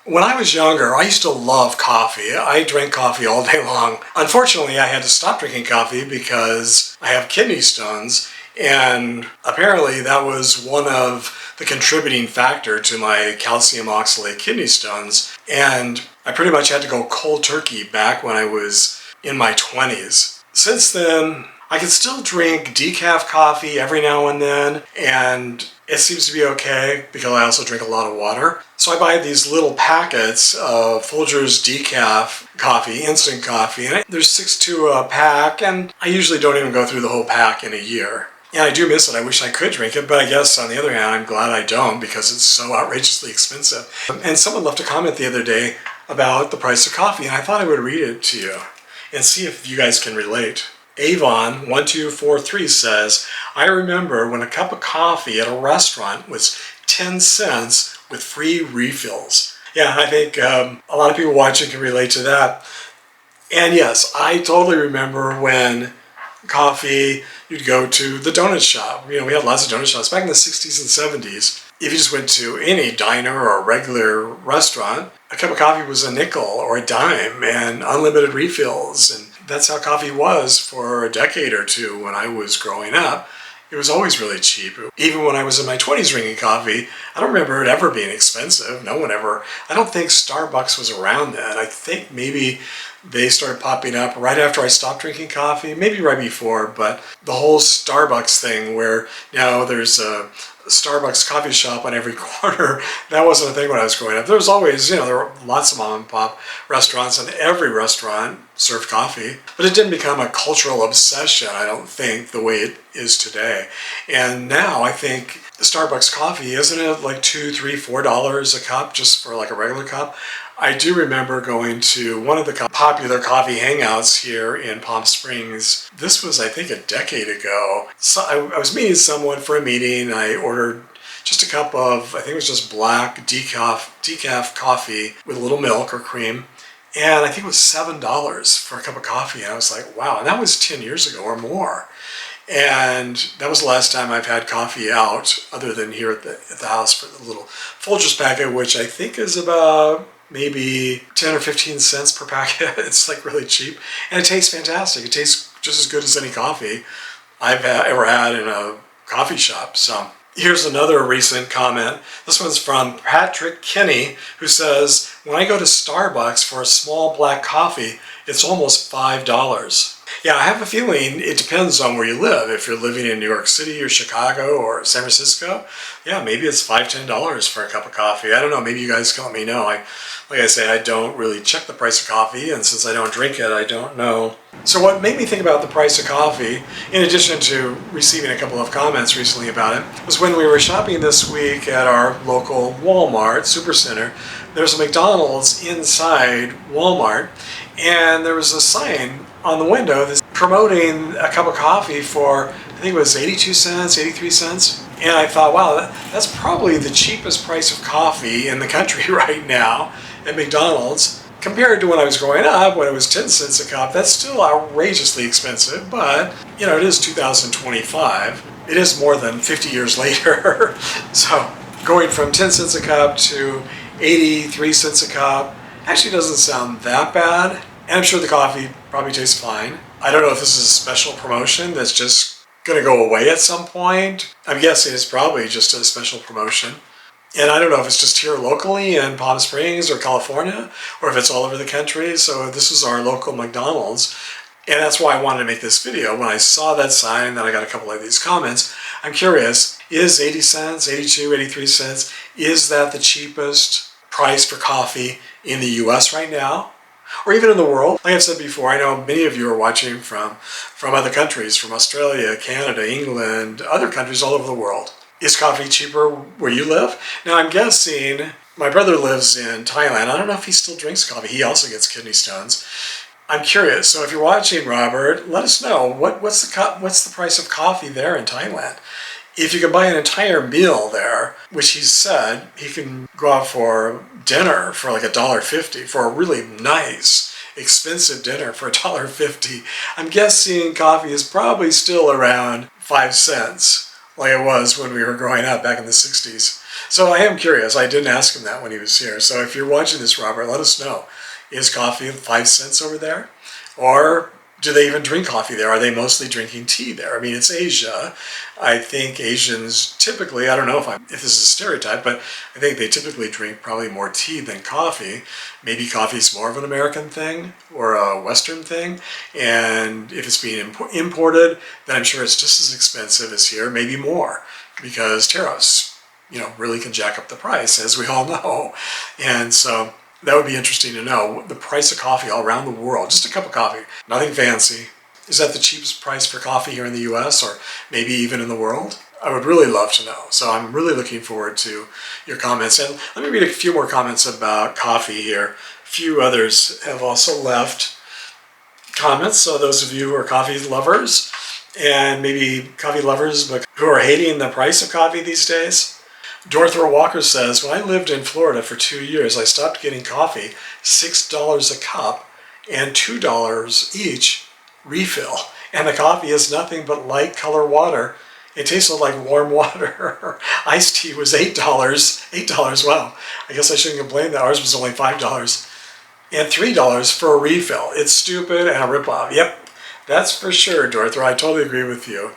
When I was younger, I used to love coffee. I drank coffee all day long. Unfortunately, I had to stop drinking coffee because I have kidney stones, and apparently that was one of the contributing factor to my calcium oxalate kidney stones. And I pretty much had to go cold turkey back when I was in my 20s. Since then, I can still drink decaf coffee every now and then, and it seems to be okay because I also drink a lot of water. So I buy these little packets of Folgers decaf coffee, instant coffee, and there's 6 to a pack, and I usually don't even go through the whole pack in a year. And I do miss it. I wish I could drink it, but I guess on the other hand, I'm glad I don't because it's so outrageously expensive. And someone left a comment the other day about the price of coffee, and I thought I would read it to you and see if you guys can relate. Avon1243 says, I remember when a cup of coffee at a restaurant was 10 cents with free refills. Yeah, I think a lot of people watching can relate to that. And yes, I totally remember when coffee, you'd go to the donut shop. We had lots of donut shops back in the 60s and 70s. If you just went to any diner or a regular restaurant, a cup of coffee was a nickel or a dime and unlimited refills. And that's how coffee was for a decade or two when I was growing up. It was always really cheap. Even when I was in my 20s drinking coffee, I don't remember it ever being expensive. No one ever. I don't think Starbucks was around then. I think maybe they started popping up right after I stopped drinking coffee, maybe right before, but the whole Starbucks thing where now there's a Starbucks coffee shop on every corner, that wasn't a thing when I was growing up. There was always, there were lots of mom and pop restaurants, and every restaurant served coffee, but it didn't become a cultural obsession, I don't think, the way it is today. And now I think the Starbucks coffee, isn't it like $2, $3, $4 a cup just for like a regular cup? I do remember going to one of the popular coffee hangouts here in Palm Springs. This was, I think, a decade ago. So I was meeting someone for a meeting. I ordered just a cup of, I think it was just black decaf coffee with a little milk or cream. And I think it was $7 for a cup of coffee. And I was like, wow, and that was 10 years ago or more. And that was the last time I've had coffee out, other than here at the house for the little Folgers packet, which I think is about maybe 10 or 15 cents per packet. It's like really cheap. And it tastes fantastic. It tastes just as good as any coffee I've ever had in a coffee shop. So here's another recent comment. This one's from Patrick Kinney, who says, when I go to Starbucks for a small black coffee, it's almost $5. Yeah, I have a feeling it depends on where you live. If you're living in New York City or Chicago or San Francisco, yeah, maybe it's $5, $10 for a cup of coffee. I don't know, maybe you guys can let me know. Like I say, I don't really check the price of coffee, and since I don't drink it, I don't know. So what made me think about the price of coffee, in addition to receiving a couple of comments recently about it, was when we were shopping this week at our local Walmart Supercenter. There's a McDonald's inside Walmart, and there was a sign on the window that's promoting a cup of coffee for, I think it was 82 cents, 83 cents. And I thought, wow, that's probably the cheapest price of coffee in the country right now at McDonald's. Compared to when I was growing up, when it was 10 cents a cup, that's still outrageously expensive, but it is 2025. It is more than 50 years later. So going from 10 cents a cup to 83 cents a cup actually doesn't sound that bad. And I'm sure the coffee probably tastes fine. I don't know if this is a special promotion that's just going to go away at some point. I'm guessing it's probably just a special promotion. And I don't know if it's just here locally in Palm Springs or California, or if it's all over the country. So this is our local McDonald's. And that's why I wanted to make this video. When I saw that sign, then I got a couple of these comments. I'm curious, is 80 cents, 82, 83 cents, is that the cheapest price for coffee in the US right now? Or even in the world? Like I've said before, I know many of you are watching from other countries, from Australia, Canada, England, other countries all over the world. Is coffee cheaper where you live? Now I'm guessing, my brother lives in Thailand. I don't know if he still drinks coffee. He also gets kidney stones. I'm curious, so if you're watching, Robert, let us know, what's the price of coffee there in Thailand? If you can buy an entire meal there, which he said he can go out for dinner for like $1.50 for a really nice, expensive dinner for $1.50, I'm guessing coffee is probably still around 5 cents like it was when we were growing up back in the 60s. So I am curious. I didn't ask him that when he was here. So if you're watching this, Robert, let us know. Is coffee 5 cents over there? Or do they even drink coffee there? Are they mostly drinking tea there? I mean, it's Asia. I think Asians typically, I don't know if this is a stereotype, but I think they typically drink probably more tea than coffee. Maybe coffee's more of an American thing or a Western thing. And if it's being imported, then I'm sure it's just as expensive as here, maybe more, because tariffs, really can jack up the price, as we all know. And so that would be interesting to know. The price of coffee all around the world, just a cup of coffee, nothing fancy. Is that the cheapest price for coffee here in the US or maybe even in the world? I would really love to know. So I'm really looking forward to your comments. And let me read a few more comments about coffee here. A few others have also left comments. So those of you who are coffee lovers, and maybe coffee lovers but who are hating the price of coffee these days. Dorothy Walker says, when I lived in Florida for 2 years, I stopped getting coffee, $6 a cup and $2 each refill. And the coffee is nothing but light color water. It tasted like warm water. Iced tea was $8. $8, wow. I guess I shouldn't complain that ours was only $5. And $3 for a refill. It's stupid and a ripoff. Yep, that's for sure, Dorothy. I totally agree with you.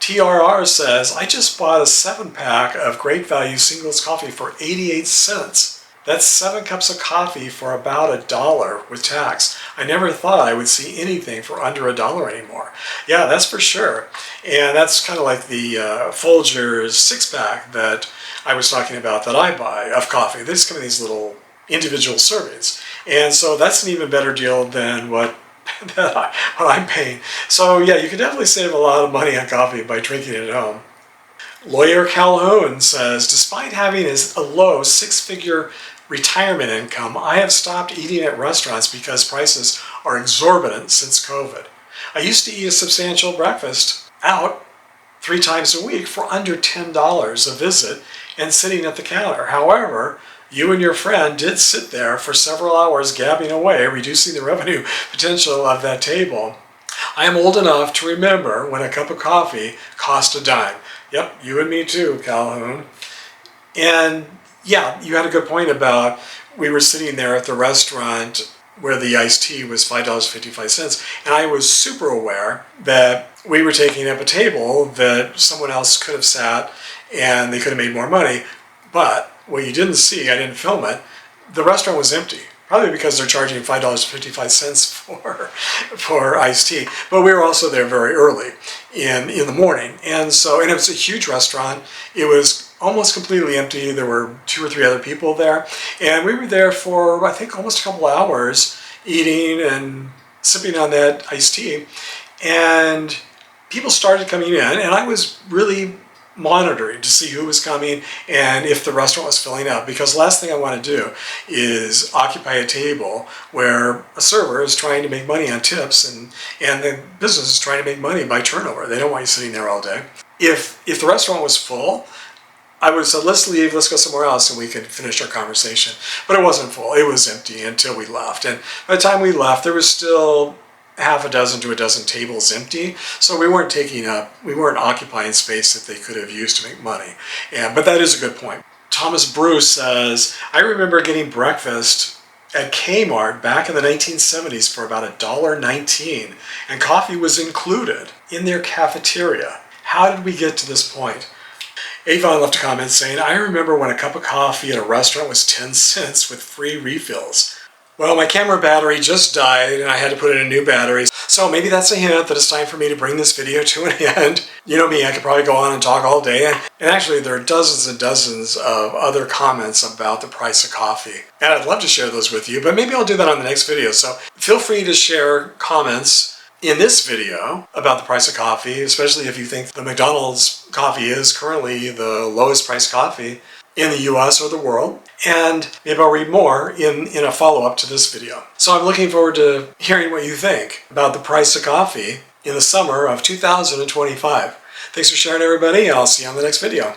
TRR says, I just bought a 7-pack of Great Value Singles coffee for 88 cents. That's 7 cups of coffee for about $1 with tax. I never thought I would see anything for under $1 anymore. Yeah, that's for sure. And that's kind of like the Folgers 6-pack that I was talking about that I buy of coffee. They just come in these little individual servings. And so that's an even better deal than what I'm paying. So yeah, you can definitely save a lot of money on coffee by drinking it at home. Lawyer Calhoun says, despite having a low 6-figure retirement income, I have stopped eating at restaurants because prices are exorbitant since COVID. I used to eat a substantial breakfast out 3 times a week for under $10 a visit and sitting at the counter. However, you and your friend did sit there for several hours gabbing away, reducing the revenue potential of that table. I am old enough to remember when a cup of coffee cost a dime. Yep, you and me too, Calhoun. And yeah, you had a good point about we were sitting there at the restaurant where the iced tea was $5.55, and I was super aware that we were taking up a table that someone else could have sat and they could have made more money. But what you didn't see, I didn't film it, the restaurant was empty. Probably because they're charging $5.55 for iced tea. But we were also there very early in the morning. And it was a huge restaurant. It was almost completely empty. There were 2 or 3 other people there. And we were there for, I think, almost a couple hours eating and sipping on that iced tea. And people started coming in, and I was really monitoring to see who was coming and if the restaurant was filling up, because the last thing I want to do is occupy a table where a server is trying to make money on tips and the business is trying to make money by turnover. They don't want you sitting there all day. If the restaurant was full, I would have said, let's leave, let's go somewhere else and we could finish our conversation. But it wasn't full, it was empty until we left. And by the time we left, there was still half a dozen to a dozen tables empty, so we weren't occupying space that they could have used to make money. But that is a good point. Thomas Bruce says, I remember getting breakfast at Kmart back in the 1970s for about $1.19, and coffee was included in their cafeteria. How did we get to this point? Avon left a comment saying, I remember when a cup of coffee at a restaurant was 10 cents with free refills. Well, my camera battery just died and I had to put in a new battery. So maybe that's a hint that it's time for me to bring this video to an end. You know me, I could probably go on and talk all day. And actually there are dozens and dozens of other comments about the price of coffee. And I'd love to share those with you, but maybe I'll do that on the next video. So feel free to share comments in this video about the price of coffee, especially if you think the McDonald's coffee is currently the lowest priced coffee in the US or the world, and maybe I'll read more in a follow-up to this video. So I'm looking forward to hearing what you think about the price of coffee in the summer of 2025. Thanks for sharing, everybody. I'll see you on the next video.